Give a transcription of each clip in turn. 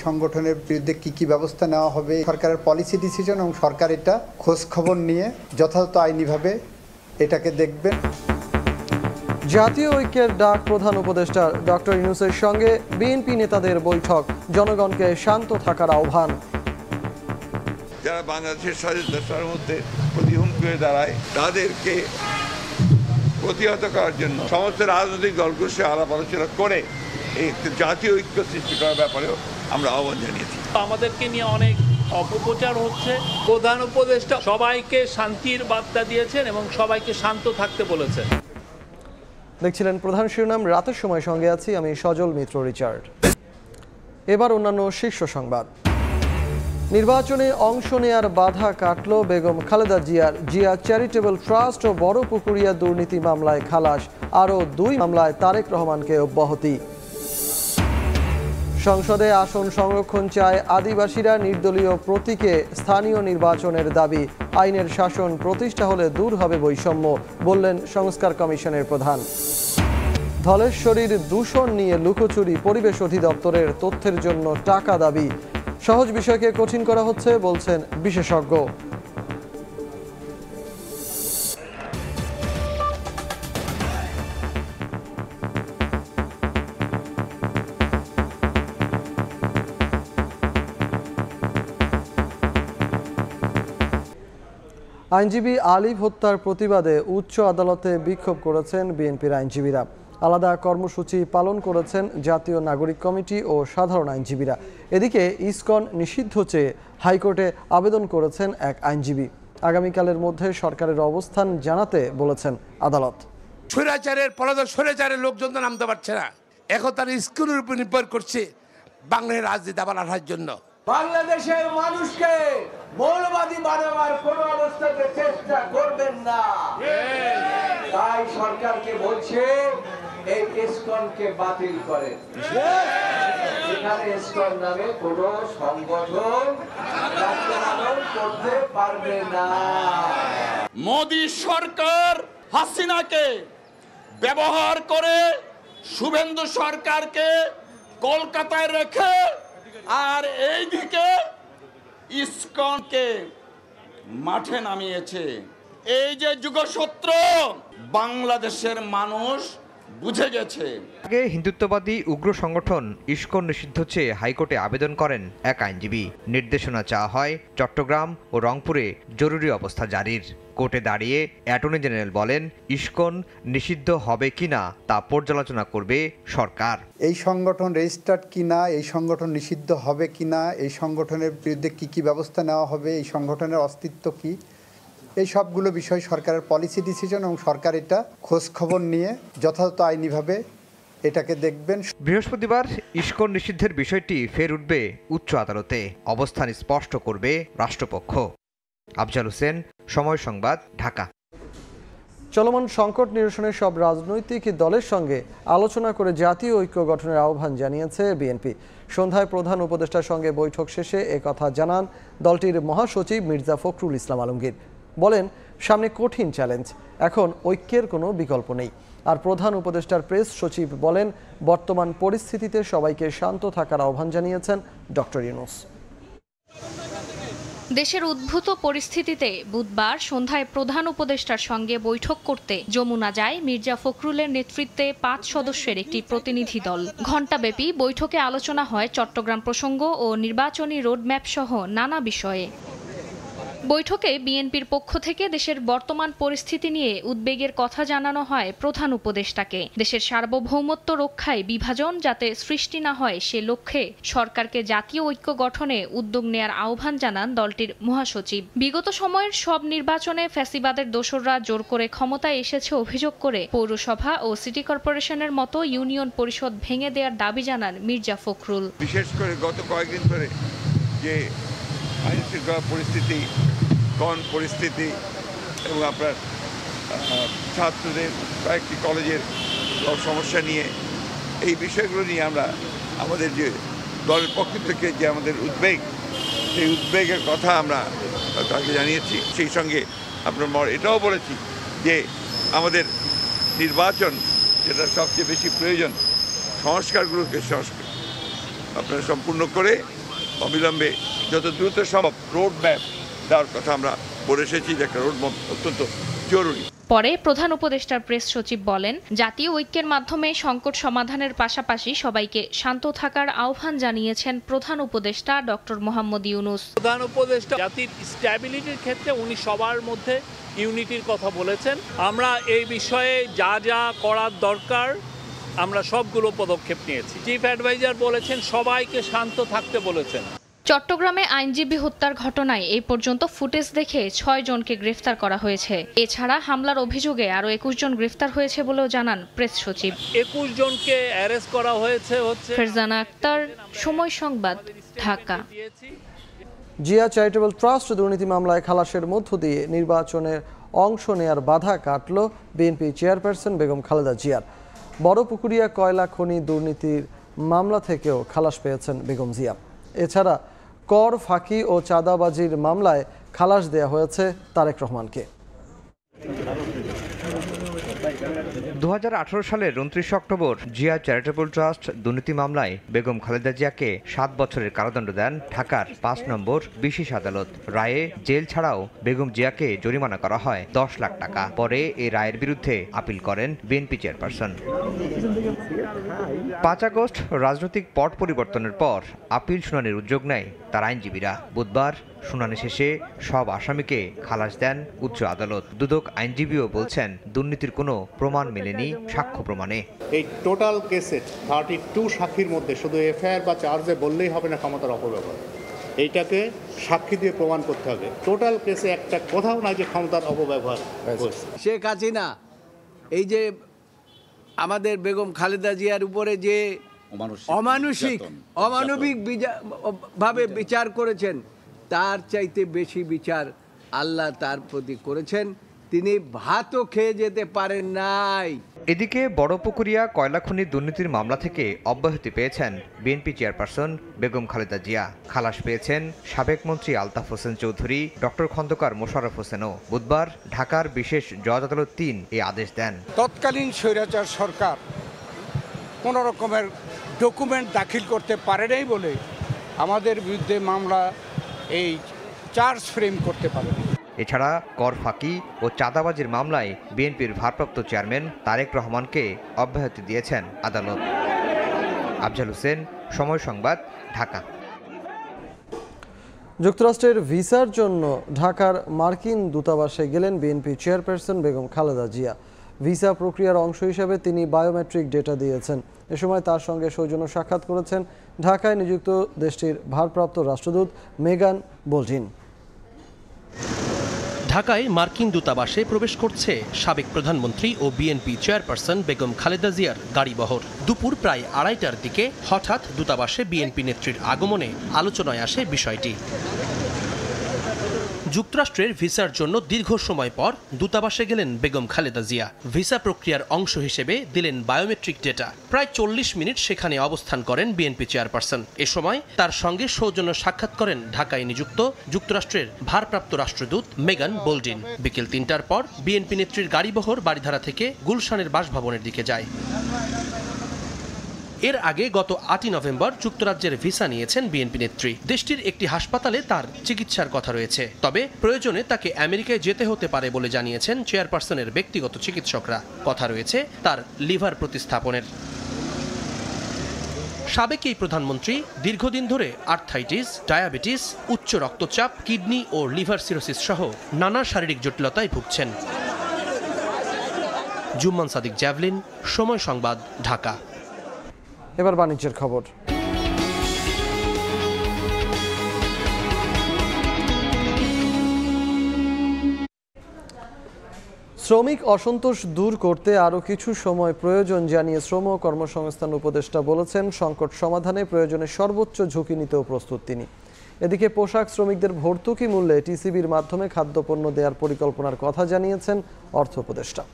সংগঠনের বিরুদ্ধে কি ব্যবস্থা নেওয়া হবে, সরকারের পলিসি ডিসিশন এবং সরকার এটা খোঁজ খবর নিয়ে যথাযথ আইনিভাবে এটাকে দেখবেন। জাতীয় ঐক্যের ডাক প্রধান উপদেষ্টা ডক্টর ইউনূসের সঙ্গে বিএনপি নেতাদের বৈঠক, জনগণকে শান্ত থাকার আহ্বান। যারা বাংলাদেশের স্বাধীনতার মধ্যে প্রতিহুমকি হয়ে দাঁড়ায় তাদেরকে প্রতিহত করার জন্য সমস্ত রাজনৈতিক দলগুলোর সাথে আলাপ আলোচনা করে এই জাতীয় ঐক্য সৃষ্টি করার ব্যাপারেও আমরা আহ্বান জানিয়েছি। আমাদেরকে নিয়ে অনেক অপপ্রচার হচ্ছে। প্রধান উপদেষ্টা সবাইকে শান্তির বার্তা দিয়েছেন এবং সবাইকে শান্ত থাকতে বলেছেন। দেখছিলেন প্রধান শিরোনাম, রাতের সময় সঙ্গে আছি আমি সজল মিত্র রিচার্ড। এবার অন্যান্য শীর্ষ সংবাদ। নির্বাচনে অংশ নেয়ার বাধা কাটল বেগম খালেদা জিয়া চ্যারিটেবল ট্রাস্ট ও বড় পুকুরিয়া দুর্নীতি মামলায় খালাস, আরও 2 মামলায় তারেক রহমানকে অব্যাহতি। সংসদে আসন সংরক্ষণ চায় আদিবাসীরা, নির্দলীয় প্রতীকে স্থানীয় নির্বাচনের দাবি। আইনের শাসন প্রতিষ্ঠা হলে দূর হবে বৈষম্য, বললেন সংস্কার কমিশনের প্রধান। ধলেশ্বরীর দূষণ নিয়ে লুকোচুরি, পরিবেশ অধিদপ্তরের তথ্যের জন্য টাকা দাবি। সহজ বিষয়কে কঠিন করা হচ্ছে বলছেন বিশেষজ্ঞ। আইনজীবী আলিফ হত্যার প্রতিবাদে উচ্চ আদালতে বিক্ষোভ করেছেন বিএনপির আইনজীবীরা। আলাদা কর্মসূচি পালন করেছেন জাতীয় নাগরিক কমিটি ও সাধারণ আইনজীবীরা। এদিকে ইসকন নিষিদ্ধ চেয়ে হাইকোর্টে আবেদন করেছেন এক আইনজীবী। আগামীকালের মধ্যে সরকারের অবস্থান জানাতে বলেছেন আদালত। স্বৈরাচারের পলাতক স্বৈরাচারের লোকজন তো নামতে পারছে না, এখন তার ইসকনের উপর নির্ভর করছে বাংলাদেশের রাজনীতি আবার আসার জন্য। বাংলাদেশের মানুষকে মৌলবাদী বানাবার কোন অবস্থাতে চেষ্টা করবেন না। তাই সরকারকে বলছে এই ইসকনকে বাতিল করেন। এখানে ইসকন নামে কোন সংগঠন রাষ্ট্রনামন করতে পারবে না। মোদী সরকার হাসিনাকে ব্যবহার করে শুভেন্দু সরকারকে কলকাতায় রেখে আর এইদিকে ইসকনকে মাঠে নামিয়েছে। এই যে যুগসূত্র বাংলাদেশের মানুষ বুঝে গেছে। আগে হিন্দুত্ববাদী উগ্র সংগঠন ইসকন নিষিদ্ধ চেয়ে হাইকোর্টে আবেদন করেন এক আইনজীবী। নির্দেশনা চাওয়া হয় চট্টগ্রাম ও রংপুরে জরুরি অবস্থা জারির। কোর্টে দাঁড়িয়ে অ্যাটর্নি জেনারেল বলেন, ইসকন নিষিদ্ধ হবে কিনা তা পর্যালোচনা করবে সরকার। এই সংগঠন রেজিস্টার্ড কিনা, এই সংগঠন নিষিদ্ধ হবে কিনা, এই সংগঠনের বিরুদ্ধে কি ব্যবস্থা নেওয়া হবে, এই সংগঠনের অস্তিত্ব কি, এই সবগুলো বিষয় সরকারের পলিসি ডিসিশন এবং সরকার এটা খোঁজ খবর নিয়ে যথাযথ আইনিভাবে এটাকে দেখবেন। বৃহস্পতিবার ইসকন নিষিদ্ধের বিষয়টি ফের উঠবে উচ্চ আদালতে। অবস্থান স্পষ্ট করবে রাষ্ট্রপক্ষ। আফজাল হোসেন, সময় সংবাদ, ঢাকা। চলমান সংকট নিরসনে সব রাজনৈতিক দলের সঙ্গে আলোচনা করে জাতীয় ঐক্য গঠনের আহ্বান জানিয়েছে বিএনপি। সন্ধ্যায় প্রধান উপদেষ্টার সঙ্গে বৈঠক শেষে একথা জানান দলটির মহাসচিব মির্জা ফখরুল ইসলাম আলমগীর। বলেন, সামনে কঠিন চ্যালেঞ্জ, এখন ঐক্যের কোনো বিকল্প নেই। আর প্রধান উপদেষ্টার প্রেস সচিব বলেন, বর্তমান পরিস্থিতিতে সবাইকে শান্ত থাকার আহ্বান জানিয়েছেন ডক্টর ইউনূস। দেশের উদ্ভূত পরিস্থিতিতে বুধবার সন্ধ্যায় প্রধান উপদেষ্টার সঙ্গে বৈঠক করতে যমুনা যায় মির্জা ফখরুলের নেতৃত্বে 5 সদস্যের একটি প্রতিনিধি দল। ঘণ্টাব্যাপী বৈঠকে আলোচনা হয় চট্টগ্রাম প্রসঙ্গ ও নির্বাচনী রোডম্যাপ সহ নানা বিষয়ে। বৈঠকে বিএনপির পক্ষ থেকে দেশের বর্তমান পরিস্থিতি নিয়ে উদ্বেগের কথা জানানো হয় প্রধান উপদেষ্টাকে। দেশের সার্বভৌমত্ব রক্ষায় বিভাজন যাতে সৃষ্টি না হয় সে লক্ষ্যে সরকারকে জাতীয় ঐক্য গঠনে উদ্যোগ নেয়ার আহ্বান জানান দলটির মহাসচিব। বিগত সময়ের সব নির্বাচনে ফ্যাসিবাদের দোসররা জোর করে ক্ষমতায় এসেছে অভিযোগ করে পৌরসভা ও সিটি কর্পোরেশনের মতো ইউনিয়ন পরিষদ ভেঙে দেওয়ার দাবি জানান মির্জা ফখরুল। বিশেষ করে গত কয়েকদিন ধরে যে আইন শৃঙ্খলা পরিস্থিতি, কোন পরিস্থিতি এবং আপনার ছাত্রদের কয়েকটি কলেজের সমস্যা নিয়ে এই বিষয়গুলো নিয়ে আমরা আমাদের যে দলের পক্ষ থেকে যে আমাদের উদ্বেগ, সেই উদ্বেগের কথা আমরা তাকে জানিয়েছি। সেই সঙ্গে আপনার এটাও বলেছি যে আমাদের নির্বাচন যেটা সবচেয়ে বেশি প্রয়োজন, সংস্কারগুলোকে আপনারা সম্পূর্ণ করে অবিলম্বে যত দ্রুত সম্ভব রোড ম্যাপ দেওয়ার কথা আমরা বলে এসেছি যে একটা রোড ম্যাপ অত্যন্ত জরুরি। পরে প্রধান উপদেষ্টার প্রেস সচিব বলেন, জাতীয় ঐক্যের মাধ্যমে সংকট সমাধানের পাশাপাশি সবাইকে শান্ত থাকার আহ্বান জানিয়েছেন প্রধান উপদেষ্টা ডক্টর মোহাম্মদ ইউনূস। প্রধান উপদেষ্টা জাতির স্ট্যাবিলিটির ক্ষেত্রে উনি সবার মধ্যে ইউনিটির কথা বলেছেন। আমরা এই বিষয়ে যা যা করার দরকার আমরা সবগুলো পদক্ষেপ নিয়েছি। চিফ অ্যাডভাইজার বলেছেন সবাইকে শান্ত থাকতে বলেছেন। চট্টগ্রামে আইনজীবী হত্যার ঘটনায় এই পর্যন্ত ফুটেজ দেখে 6 জনকে গ্রেফতার করা হয়েছে। এছাড়া হামলার অভিযোগে আরও 21 জন গ্রেফতার হয়েছে বলেও জানান প্রেস সচিব। 21 জনকে অ্যারেস্ট করা হয়েছে। ফারজানা আক্তার, সময় সংবাদ, ঢাকা। জিয়া চ্যারিটেবল ট্রাস্ট দুর্নীতি মামলায় খালাসের মধ্য দিয়ে নির্বাচনের অংশ নেয়ার বাধা কাটল বিএনপি চেয়ারপারসন বেগম খালেদা জিয়ার। বড়পুকুরিয়া কয়লা খনি দুর্নীতির মামলা থেকেও খালাস পেয়েছেন বেগম জিয়া। এছাড়া কর ফাঁকি ও চাঁদাবাজির মামলায় খালাস দেয়া হয়েছে তারেক রহমানকে। 2018 সালের 29 অক্টোবর জিয়া চ্যারিটেবল ট্রাস্ট দুর্নীতি মামলায় বেগম খালেদা জিয়াকে 7 বছরের কারাদণ্ড দেন ঢাকার 5 নম্বর বিশেষ আদালত। রায়ে জেল ছাড়াও বেগম জিয়াকে জরিমানা করা হয় 10 লাখ টাকা। পরে এই রায়ের বিরুদ্ধে আপিল করেন বিএনপি চেয়ারপারসন। 5 আগস্ট রাজনৈতিক পট পরিবর্তনের পর আপিল শুনানির উদ্যোগ নেয় তার আইনজীবীরা। বুধবার শুনানি শেষে সব আসামিকে খালাস দেন উচ্চ আদালত। দুদক আইনজীবীও বলছেন দুর্নীতির কোনো প্রমাণ মেলেনি সাক্ষ্য প্রমাণে। এই টোটাল কেসে 32 সাক্ষীর মধ্যে শুধু এফআইআর বা চার্জে বললেই হবে না ক্ষমতার অপব্যবহার, এইটাকে সাক্ষী দিয়ে প্রমাণ করতে হবে। টোটাল কেসে একটা কোথাও নাই যে ক্ষমতার অপব্যবহার হয়েছে। শেখ হাসিনা এই যে আমাদের বেগম খালেদা জিয়ার উপরে যে অমানবিক ভাবে বিচার করেছেন, তার চাইতে বেশি বিচার আল্লাহ তার প্রতি করেছেন। তিনি ভাতও খেয়ে যেতে পারেন নাই। এদিকে বড়পুকুরিয়া কয়লা খনি দুর্নীতির মামলা থেকে অব্যাহতি পেয়েছেন বিএনপি চেয়ারপারসন বেগম খালেদা জিয়া। খালাস পেয়েছেন সাবেক মন্ত্রী আলতাফ হোসেন চৌধুরী, ডক্টর খন্দকার মোশাররফ হোসেনও। বুধবার ঢাকার বিশেষ জজ আদালত 3 এই আদেশ দেন। তৎকালীন স্বৈরাচার সরকার কোনো রকমের ডকুমেন্ট দাখিল করতে পারে নাই বলে আমাদের বিরুদ্ধে মামলা এই চার্জ ফ্রেম করতে পারে। এছাড়া কর ফাঁকি ও চাঁদাবাজির মামলায় বিএনপির ভারপ্রাপ্ত চেয়ারম্যান তারেক রহমানকে অব্যাহতি দিয়েছেন আদালত। আফজাল হোসেন, সময় সংবাদ, ঢাকা। যুক্তরাষ্ট্রের ভিসার জন্য ঢাকার মার্কিন দূতাবাসে গেলেন BNP chairperson Begum Khaleda Zia. Visa প্রক্রিয়ার অংশ হিসেবে তিনি বায়োমেট্রিক ডেটা দিয়েছেন। এ সময় তার সঙ্গে সৌজন্য সাক্ষাৎ করেছেন ঢাকায় নিযুক্ত দেশটির ভারপ্রাপ্ত রাষ্ট্রদূত মেগান বোল্ডিন। ঢাকায় মার্কিন দূতাবাসে প্রবেশ করছে সাবেক প্রধানমন্ত্রী ও বিএনপি চেয়ারপারসন বেগম খালেদা জিয়ার গাড়িবহর। দুপুর প্রায় 2:30টার দিকে হঠাৎ দূতাবাসে বিএনপি নেত্রীর আগমনে আলোচনায় আসে বিষয়টি। যুক্তরাষ্ট্রের ভিসার জন্য দীর্ঘ সময় পর দূতাবাসে গেলেন বেগম খালেদা জিয়া। ভিসা প্রক্রিয়ার অংশ হিসেবে দিলেন বায়োমেট্রিক ডেটা। প্রায় 40 মিনিট সেখানে অবস্থান করেন বিএনপি চেয়ারপারসন। এ সময় তার সঙ্গে সৌজন্য সাক্ষাৎ করেন ঢাকায় নিযুক্ত যুক্তরাষ্ট্রের ভারপ্রাপ্ত রাষ্ট্রদূত মেগান বোল্ডিন। বিকেল 3টার পর বিএনপি নেত্রীর গাড়িবহর বারিধারা থেকে গুলশানের বাসভবনের দিকে যায়। এর আগে গত 8ই নভেম্বর যুক্তরাজ্যের ভিসা নিয়েছেন বিএনপি নেত্রী। দেশটির একটি হাসপাতালে তার চিকিৎসার কথা রয়েছে, তবে প্রয়োজনে তাকে আমেরিকায় যেতে হতে পারে বলে জানিয়েছেন চেয়ারপারসনের ব্যক্তিগত চিকিৎসকরা। কথা রয়েছে তার লিভার প্রতিস্থাপনের। সাবেক এই প্রধানমন্ত্রী দীর্ঘদিন ধরে আর্থাইটিস, ডায়াবেটিস, উচ্চ রক্তচাপ, কিডনি ও লিভার সিরোসিস সহ নানা শারীরিক জটিলতায় ভুগছেন। জুম্মান সাদিক, জ্যাভলিন, সময় সংবাদ, ঢাকা। এবার বাণিজ্যের খবর। শ্রমিক অসন্তোষ দূর করতে আরও কিছু সময় প্রয়োজন জানিয়ে শ্রম ও কর্মসংস্থান উপদেষ্টা বলেছেন, সংকট সমাধানে প্রয়োজনে সর্বোচ্চ ঝুঁকি নিতেও প্রস্তুত তিনি। এদিকে পোশাক শ্রমিকদের ভর্তুকি মূল্যে টিসিবির মাধ্যমে খাদ্যপণ্য দেওয়ার পরিকল্পনার কথা জানিয়েছেন অর্থ উপদেষ্টা।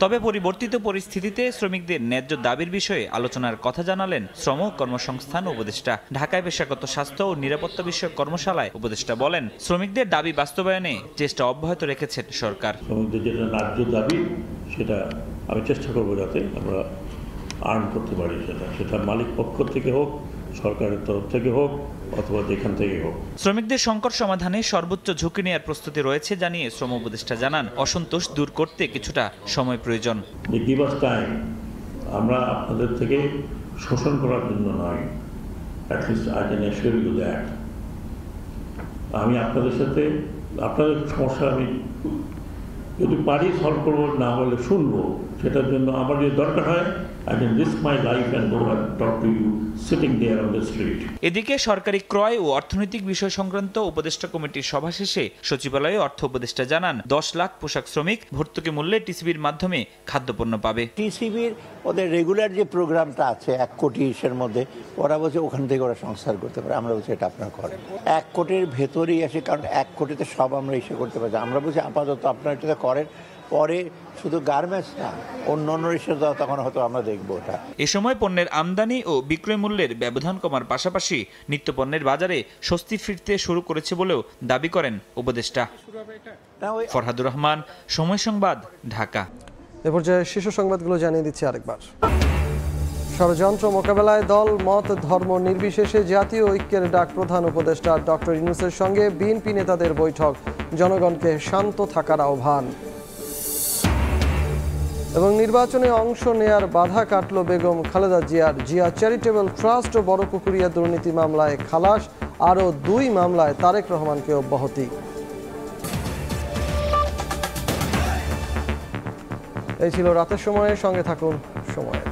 তবে পরিবর্তিত পরিস্থিতিতে শ্রমিকদের ন্যায্য দাবির বিষয়ে আলোচনার কথা জানালেন শ্রম কর্মসংস্থান উপদেষ্টা। ঢাকায় পেশাগত স্বাস্থ্য ও নিরাপত্তা বিষয়ক কর্মশালায় উপদেষ্টা বলেন, শ্রমিকদের দাবি বাস্তবায়নে চেষ্টা অব্যাহত রেখেছেন সরকার। শ্রমিকদের যেটা ন্যায্য দাবি সেটা আমি চেষ্টা করবো যাতে আমরা আর্ন করতে পারি, সেটা মালিক পক্ষ থেকে হোক, সরকারের তরফ থেকে হোক, অথবা যেখান থেকে হোক। শ্রমিকদের সংকট সমাধানে সর্বোচ্চ ঝুঁকি নেওয়ার প্রস্তুতি রয়েছে জানিয়ে শ্রম উপদেষ্টা জানান, অসন্তোষ দূর করতে কিছুটা সময় প্রয়োজন। গিভ আস টাইম, আমরা আপনাদের থেকে শোষণ করার জন্য নয়, at least I can assure you that. আমি আপনাদের সাথে আপনাদের সমস্যা আমি যদি পারি সলভ করবো, না হলে শুনবো, সেটার জন্য আমার যদি দরকার হয় I can risk my life and go and talk to you sitting there on the street. এদিকে সরকারি ক্রয় ও অর্থনৈতিক বিষয় সংক্রান্ত উপদেষ্টা কমিটির সভা শেষে সচিবালয়ে অর্থ উপদেষ্টা জানান 10 লাখ পোশাক শ্রমিক ভর্তুকি মূল্যে টিসিবির মাধ্যমে খাদ্যপণ্য পাবে। টিসিবির ওদের রেগুলার যে প্রোগ্রামটা আছে 1 কোটি ইসের মধ্যে, ওরা বলছে ওখান থেকে ওরা সংস্কার করতে পারে। আমরা বলছি এটা আপনারা করেন 1 কোটির ভেতরেই আসে, কারণ 1 কোটিতে সব আমরা ইসে করতে পারি। আমরা বলছি আপাতত আপনারা এটা করেন, পরে শুধু গার্মেন্টস না অন্য ইস্যু তখন হয়তো আমরা দেখবো ওটা। এ সময় পণ্যের আমদানি ও বিক্রয় মূল্যের ব্যবধান কমার পাশাপাশি নিত্যপণ্যের বাজারে স্বস্তি ফিরতে শুরু করেছে বলেও দাবি করেন উপদেষ্টা। ফরহাদুর রহমান, সময় সংবাদ, ঢাকা। এ পর্যায়ে শীর্ষ সংবাদগুলো জানিয়ে দিচ্ছি আরেকবার। ষড়যন্ত্র মোকাবেলায় দল মত ধর্ম নির্বিশেষে জাতীয় ঐক্যের ডাক প্রধান উপদেষ্টা ডক্টর ইউনূসের সঙ্গে বিএনপি নেতাদের বৈঠক, জনগণকে শান্ত থাকার আহ্বান। এবং নির্বাচনে অংশ নেয়ার বাধা কাটল বেগম খালেদা জিয়ার। জিয়া চ্যারিটেবল ট্রাস্ট ও বড়পুকুরিয়া দুর্নীতি মামলায় খালাস, আরও 2 মামলায় তারেক রহমানকে অব্যাহতি। এই ছিল রাতের সময়ের সঙ্গে থাকুন সময়ের।